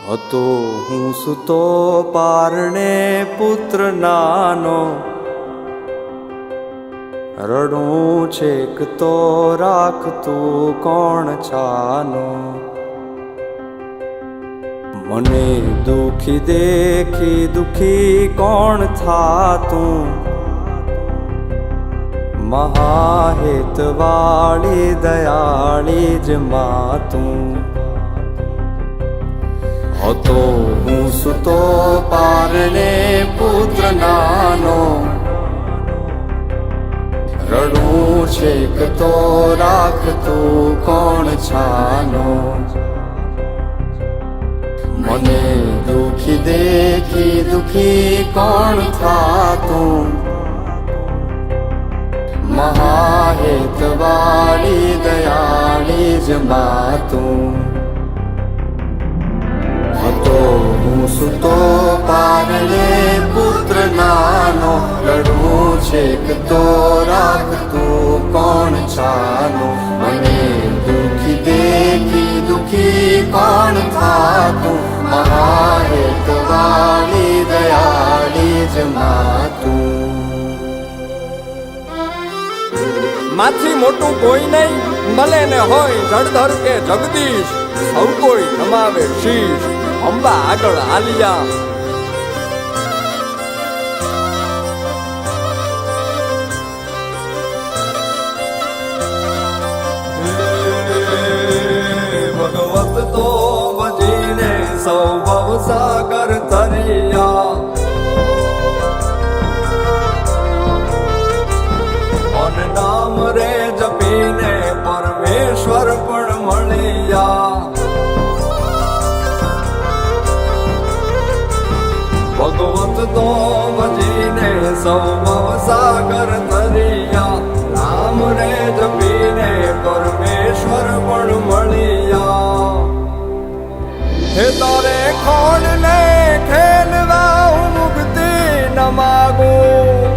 હતો હું સૂતો પારણે પુત્ર નાનો, રડું છેક તો રાખતું કોણ છાનો. મને દુખી દેખી દુખી કોણ થાતું, મહાહેતવાળી દયાળી જ માતું. હતો હું સૂતો પારણે પુત્ર નાનો, રડું છેક તો રાખતું કોણ છાનો. મને દુખી દેખી દુખી કોણ થાતું, મહાહેતવાળી દયાળી જ માતું. હતો હું સૂતો પારણે પુત્ર નાનો, રડું છેક તો રાખતું કોણ છાનો. મને દુખી દેખી દુખી કોણ થાતું, મહાહેતવાળી દયાળી જ માતું. માથી મોટું કોઈ નહીં, મળે ને હોય જળધર કે જગદીશ, સૌ કોઈ નમાવે શીશ અંબા આગળ આલિયા. ભગવત તો ભજીને સૌ ભવસાગર તરિયા, નામ રે જપીને પરમેશ્વર પણ મળ્યા. ભગવત તો ભજીને સૌ ભવસાગર તરિયા, નામ રે જપીને પરમેશ્વર પણ મળ્યા. હે તારે ખોડ ને ખેલવા હું મુક્તિ ન માગું,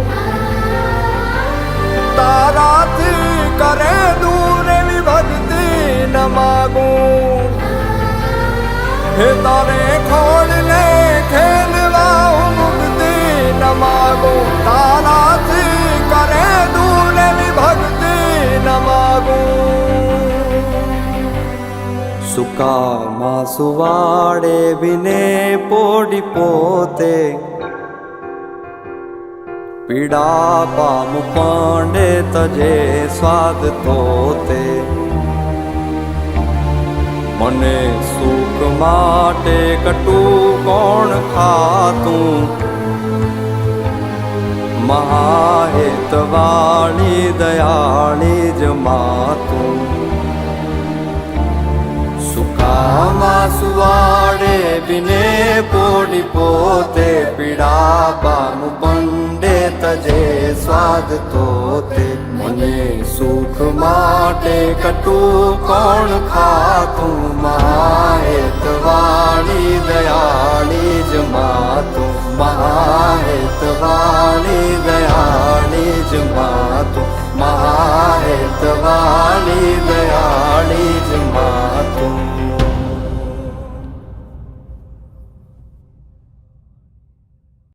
તારાથી કરે દૂર એવી ભક્તિ ન માગું. હે તારે ખોડને ખેલવા હું મુક્તિ ન માગું, તારાથી કરે દૂર એવી ભક્તિ ન માગું. સુકામાં સુવાડે બિને પોડી પોતે, પીડા પામ પાંડે તજે સ્વાદ તોતે. મને સુખ માટે કટું કોણ ખાતું, મહાહેતવાળી દયાળી જ માતું. સુકામાં સુવાડે બિને પોડી પોતે, પીડા પામ પાંડે તજે સ્વાદ તોતે. મને સુખ માટે કટું કોણ ખાતું, મહાહેતવાળી દયાળી જ માતું. મહાહેતવાળી દયાળી જ માતું. મહાહેતવાળી